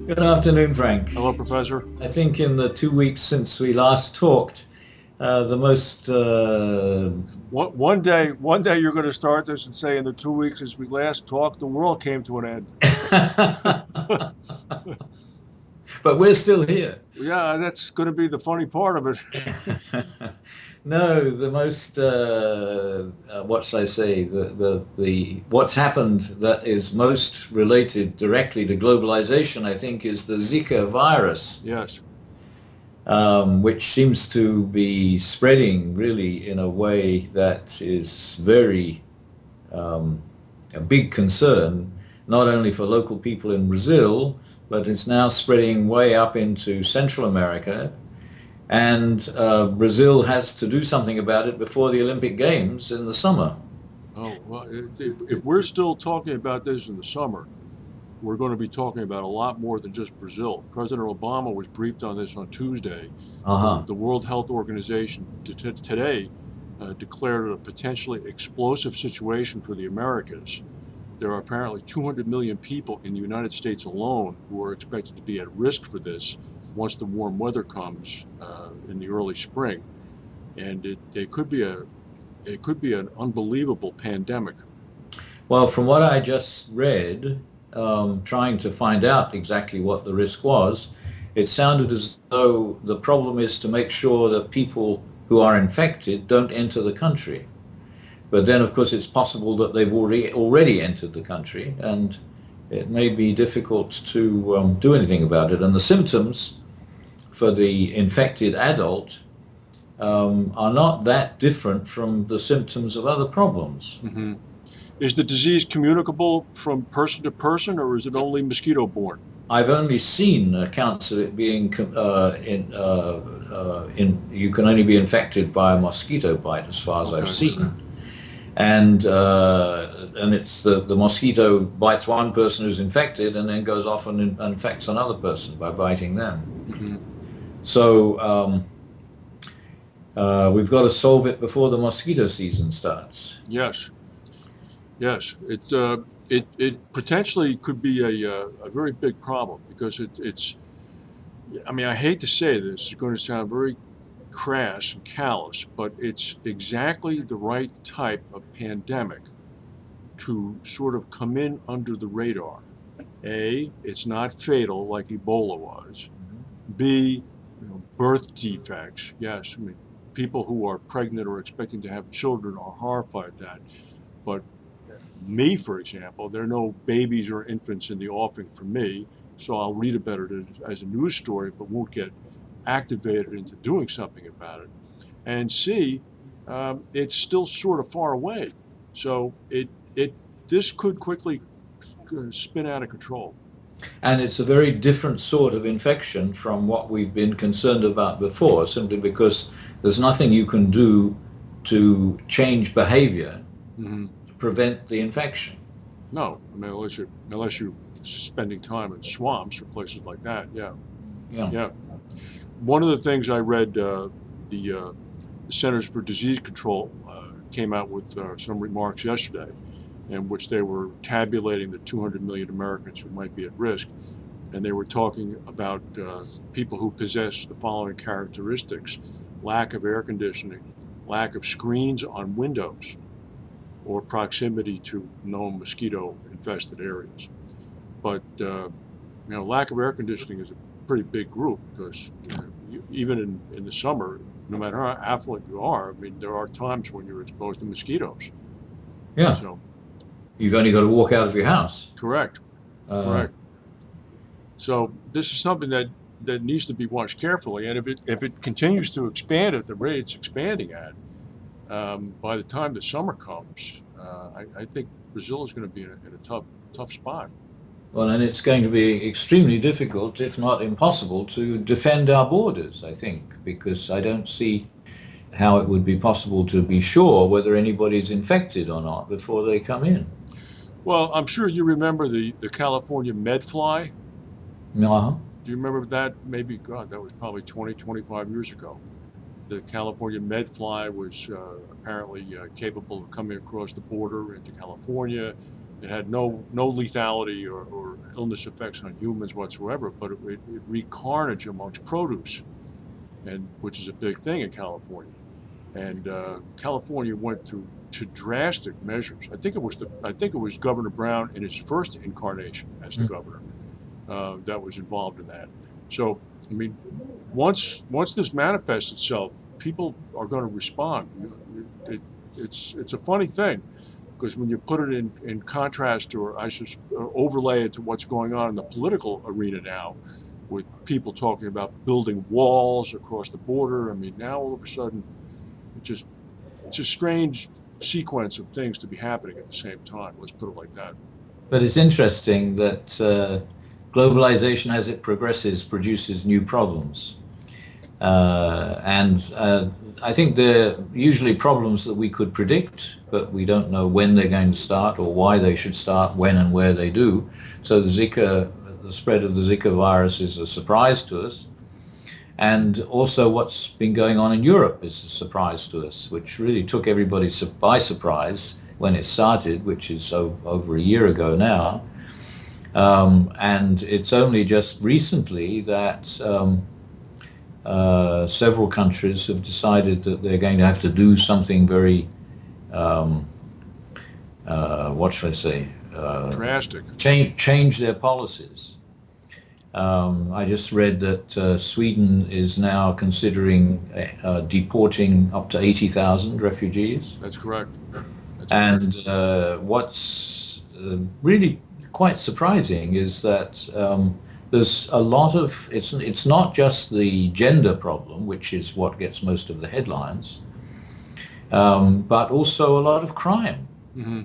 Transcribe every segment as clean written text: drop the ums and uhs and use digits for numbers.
Good afternoon, Frank. Hello, Professor. I think in the 2 weeks since we last talked, the most One day you're going to start this and say, in the 2 weeks since we last talked, the world came to an end. but we're still here. Yeah, that's going to be the funny part of it. No, the most what shall I say? The what's happened that is most related directly to globalization, I think, is the Zika virus, Yes. which seems to be spreading really in a way that is very a big concern, not only for local people in Brazil, but it's now spreading way up into Central America. And Brazil has to do something about it before the Olympic Games in the summer. Oh, well, if we're still talking about this in the summer, we're going to be talking about a lot more than just Brazil. President Obama was briefed on this on Tuesday. Uh-huh. The World Health Organization today declared it a potentially explosive situation for the Americas. There are apparently 200 million people in the United States alone who are expected to be at risk for this once the warm weather comes in the early spring, and it could be an unbelievable pandemic. Well, from what I just read, trying to find out exactly what the risk was, it sounded as though the problem is to make sure that people who are infected don't enter the country. But then, of course, it's possible that they've already entered the country, and it may be difficult to do anything about it. And the symptoms for the infected adult are not that different from the symptoms of other problems. Hmm. Is the disease communicable from person to person, or is it only mosquito-borne? I've only seen accounts of it being you can only be infected by a mosquito bite, as far as I've Okay. seen. And it's the mosquito bites one person who's infected and then goes off and infects another person by biting them. Hmm. So we've got to solve it before the mosquito season starts. Yes. Yes, it potentially could be a very big problem because it's. I mean, I hate to say this; it's going to sound very crass and callous, but it's exactly the right type of pandemic to sort of come in under the radar. A, it's not fatal like Ebola was. B, birth defects. Yes, I mean, people who are pregnant or expecting to have children are horrified at that. But me, for example, there are no babies or infants in the offing for me, so I'll read about it as a news story, but won't get activated into doing something about it. And C, it's still sort of far away, so it this could quickly spin out of control. And it's a very different sort of infection from what we've been concerned about before, simply because there's nothing you can do to change behavior Hmm. to prevent the infection. No, I mean unless you're spending time in swamps or places like that. Yeah, Yeah. yeah. One of the things I read, the Centers for Disease Control came out with some remarks yesterday, in which they were tabulating the 200 million Americans who might be at risk, and they were talking about people who possess the following characteristics: lack of air conditioning, lack of screens on windows, or proximity to known mosquito-infested areas. But lack of air conditioning is a pretty big group because even in the summer, no matter how affluent you are, I mean, there are times when you're exposed to mosquitoes. Yeah. So, You've only got to walk out of your house. correct, Uh, correct. So this is something that needs to be watched carefully, and if it continues to expand at the rate it's expanding at, by the time the summer comes, I think Brazil is going to be in a tough spot. well, and it's going to be extremely difficult, if not impossible, to defend our borders, I think, because I don't see how it would be possible to be sure whether anybody's infected or not before they come in. Well, I'm sure you remember the California medfly. Uh-huh. Do you remember that? Maybe, God, that was probably 20, 25 years ago. The California medfly was apparently capable of coming across the border into California. It had no lethality or illness effects on humans whatsoever, but it wreaked carnage amongst produce, and which is a big thing in California. And California went through to drastic measures. I think it was Governor Brown in his first incarnation as the governor that was involved in that. So, I mean, once this manifests itself, people are going to respond. It's a funny thing because when you put it in contrast, or I should overlay it to what's going on in the political arena now, with people talking about building walls across the border. I mean, now all of a sudden, it's a strange sequence of things to be happening at the same time. Let's put it like that. But it's interesting that globalization, as it progresses, produces new problems. And I think they're usually problems that we could predict, but we don't know when they're going to start or why they should start, when and where they do. So the spread of the Zika virus is a surprise to us. And also what's been going on in Europe is a surprise to us, which really took everybody by surprise when it started, which is over a year ago now. And it's only just recently that several countries have decided that they're going to have to do something very, what should I say? Drastic. Change their policies. I just read that Sweden is now considering deporting up to 80,000 refugees. That's correct. And what's really quite surprising is that there's a lot of, it's not just the gender problem, which is what gets most of the headlines, but also a lot of crime. Mm-hmm.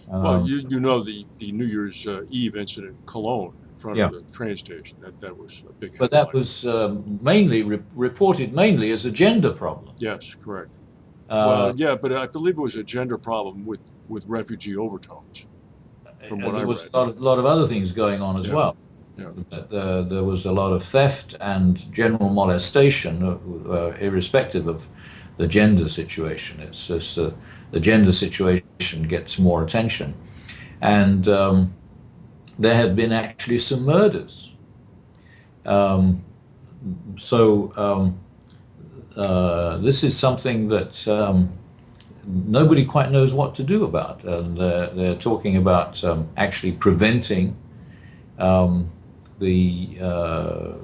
Well, you know the New Year's Eve incident in Cologne in front of the train station. That was a big headline. But that was mainly reported mainly as a gender problem. Yes, correct. Well, yeah, but I believe it was a gender problem with refugee overtones. From what I read. There was a lot of other things going on as well. Yeah. There was a lot of theft and general molestation, irrespective of the gender situation. It's just the gender situation gets more attention. And there have been actually some murders. This is something that nobody quite knows what to do about. And they're talking about actually preventing the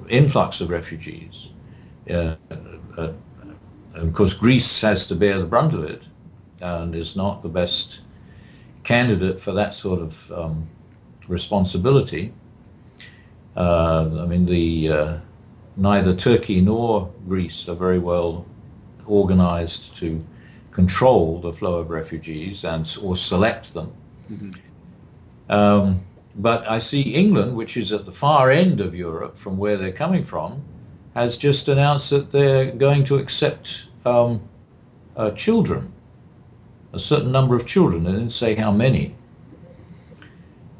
influx of refugees. Of course, Greece has to bear the brunt of it and is not the best candidate for that sort of responsibility. I mean, neither Turkey nor Greece are very well organized to control the flow of refugees or select them. Mm-hmm. But I see England, which is at the far end of Europe from where they're coming from, has just announced that they're going to accept children, a certain number of children. They didn't say how many.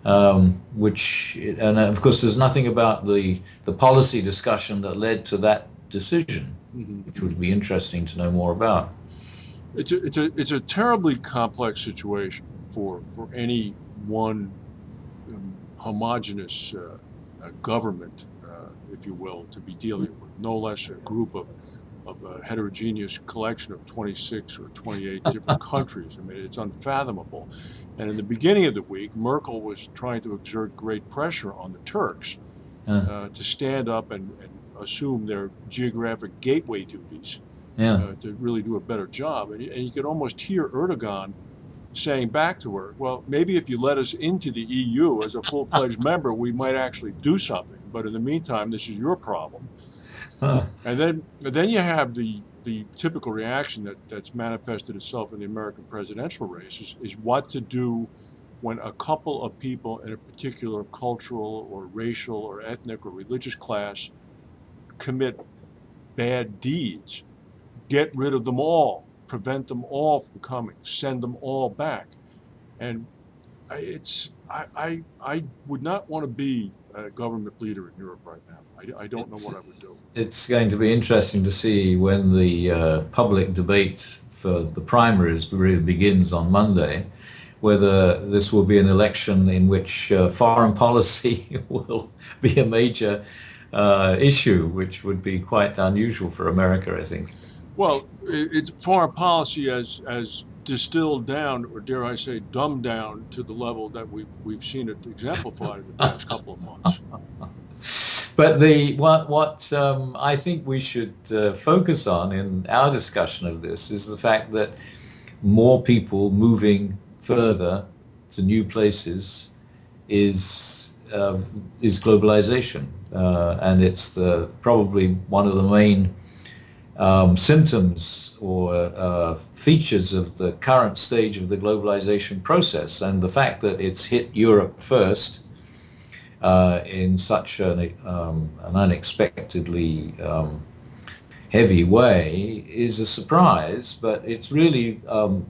And of course there's nothing about the policy discussion that led to that decision, mm-hmm. which would be interesting to know more about. It's a terribly complex situation for any one homogeneous government, if you will, to be dealing with, no less a group of a heterogeneous collection of 26 or 28 different countries. I mean, it's unfathomable. And in the beginning of the week, Merkel was trying to exert great pressure on the Turks to stand up and assume their geographic gateway duties, to really do a better job. And you could almost hear Erdogan saying back to her, well, maybe if you let us into the EU as a full-fledged member, we might actually do something. But in the meantime, this is your problem. And then you have the typical reaction that's manifested itself in the American presidential race is what to do when a couple of people in a particular cultural or racial or ethnic or religious class commit bad deeds. Get rid of them all, prevent them all from coming, send them all back. And I would not want to be a government leader in Europe right now. I don't know what I would do. It's going to be interesting to see when the public debate for the primaries really begins on Monday, whether this will be an election in which foreign policy will be a major issue, which would be quite unusual for America, I think. Well, it's foreign policy as distilled down, or dare I say, dumbed down to the level that we've seen it exemplified in the past couple of months. But what I think we should focus on in our discussion of this is the fact that more people moving further to new places is is globalization, and it's probably one of the main symptoms or features of the current stage of the globalization process, and the fact that it's hit Europe first in such an unexpectedly heavy way is a surprise, but it's really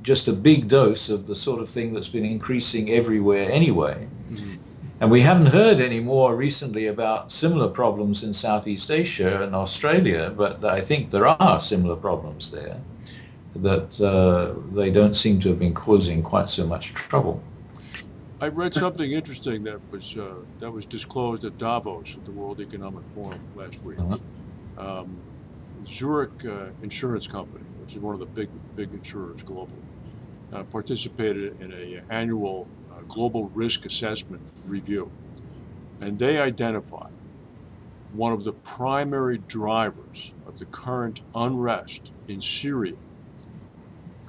just a big dose of the sort of thing that's been increasing everywhere anyway. Mm-hmm. And we haven't heard any more recently about similar problems in Southeast Asia and Australia, but I think there are similar problems there that they don't seem to have been causing quite so much trouble. I read something interesting that was disclosed at Davos at the World Economic Forum last week. Uh-huh. Um, Zurich Insurance Company, which is one of the big insurers globally, participated in an annual global risk assessment review, and they identified one of the primary drivers of the current unrest in Syria.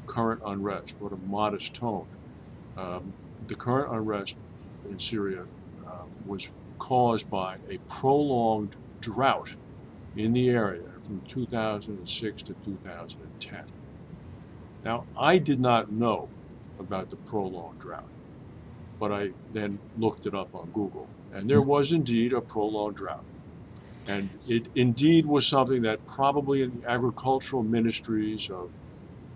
Current unrest, what a modest tone. The current unrest in Syria was caused by a prolonged drought in the area from 2006 to 2010. Now, I did not know about the prolonged drought, but I then looked it up on Google, and there was indeed a prolonged drought. And it indeed was something that probably in the agricultural ministries of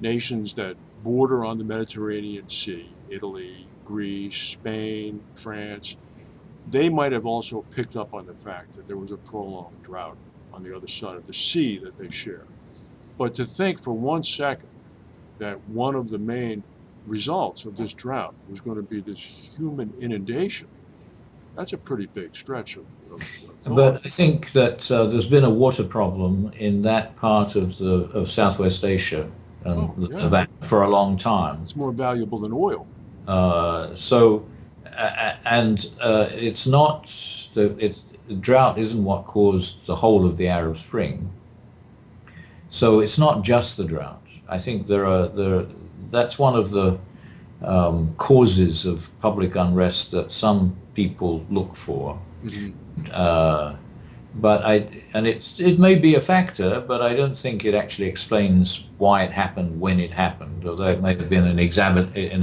nations that border on the Mediterranean Sea, Italy, Greece, Spain, France, they might have also picked up on the fact that there was a prolonged drought on the other side of the sea that they share. But to think for 1 second that one of the main results of this drought was going to be this human inundation, that's a pretty big stretch of thought. But I think that there's been a water problem in that part of Southwest Asia and Yeah. that for a long time. It's more valuable than oil. It's not the drought isn't what caused the whole of the Arab Spring. So it's not just the drought. I think that's one of the causes of public unrest that some people look for. Mm-hmm. It may be a factor, but I don't think it actually explains why it happened when it happened, although it may have been an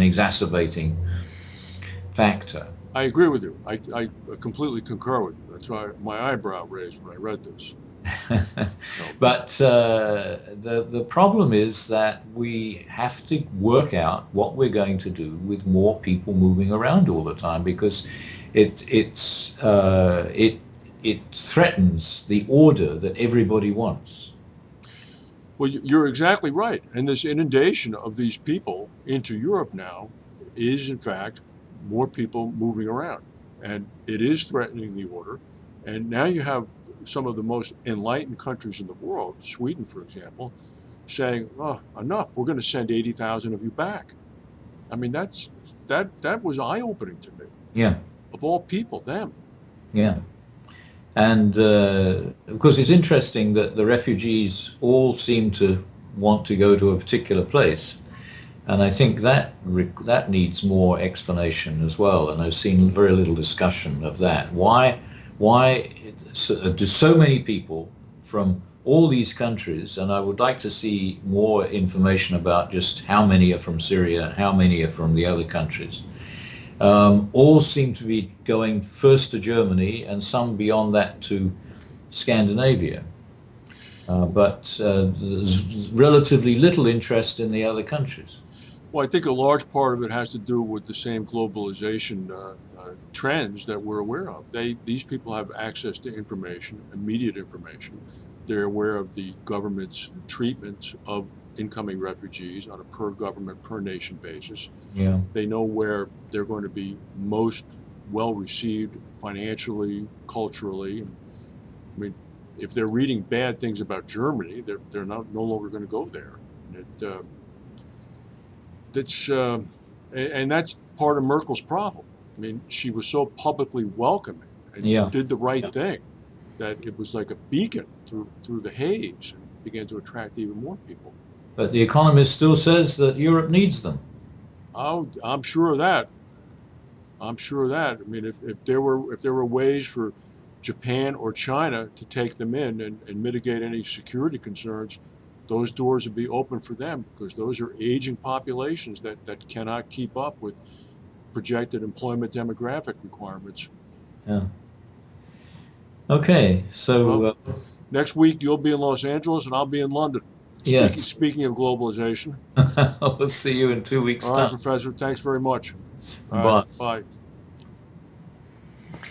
exacerbating factor. I agree with you. I completely concur with you. That's why my eyebrow raised when I read this. But the problem is that we have to work out what we're going to do with more people moving around all the time, because it threatens the order that everybody wants. Well, you're exactly right. And this inundation of these people into Europe now is, in fact, more people moving around. And it is threatening the order. And now you have some of the most enlightened countries in the world, Sweden, for example, saying, "Oh, enough! We're going to send 80,000 of you back." I mean, that was eye-opening to me. Yeah, Of all people, them. yeah. And of course, it's interesting that the refugees all seem to want to go to a particular place. And I think that needs more explanation as well. And I've seen very little discussion of that. Why do so many people from all these countries, and I would like to see more information about just how many are from Syria, how many are from the other countries, all seem to be going first to Germany and some beyond that to Scandinavia. But there's relatively little interest in the other countries. Well, I think a large part of it has to do with the same globalization trends that we're aware of. These people have access to information, immediate information. They're aware of the government's treatments of incoming refugees on a per government, per nation basis. Yeah. They know where they're going to be most well received financially, culturally. I mean, if they're reading bad things about Germany, they're no longer going to go there. That's and that's part of Merkel's problem. I mean, she was so publicly welcoming and Yeah. did the right Yeah. thing that it was like a beacon through the haze and began to attract even more people. But The Economist still says that Europe needs them. Oh, I'm sure of that. I'm sure of that. I mean, if there were ways for Japan or China to take them in and mitigate any security concerns, those doors would be open for them because those are aging populations that cannot keep up with projected employment demographic requirements. Yeah. Okay. Well, So next week you'll be in Los Angeles and I'll be in London. yes, Speaking of globalization. we'll see you in 2 weeks' All right, time. Professor. Thanks very much. All right. Bye. Bye.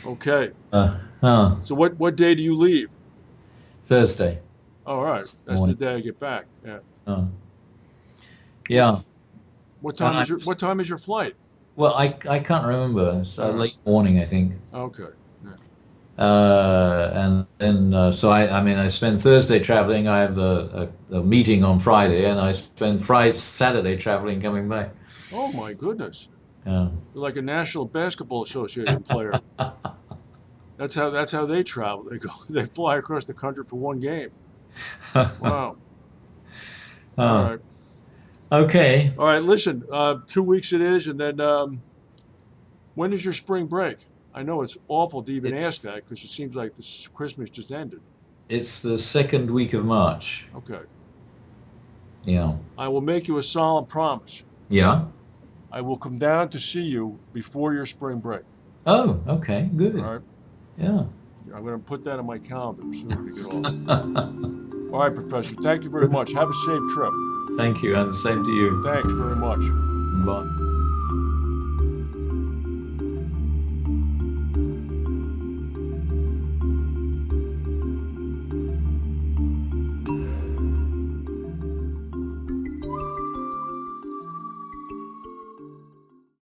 Okay. Huh. So what day do you leave? Thursday All right. That's the morning. day I get back. Yeah. Uh, yeah. What And time is your flight? well, I can't remember. It's All right. late morning, I think. Okay. Yeah. And then so I mean I spend Thursday traveling. I have a meeting on Friday, and I spend Saturday traveling coming back. Oh my goodness. Yeah. You're like a National Basketball Association player. That's how they travel. They fly across the country for one game. Wow. All right. Okay. All right. Listen, 2 weeks it is, and then when is your spring break? I know it's awful to even ask that because it seems like this Christmas just ended. It's the second week of March. Okay. Yeah. I will make you a solemn promise. Yeah. I will come down to see you before your spring break. Oh, okay. Good. All right. Yeah. I'm going to put that on my calendar as soon as we get off. All right, Professor. Thank you very much. Have a safe trip. Thank you, and the same to you. Thanks very much. Bye.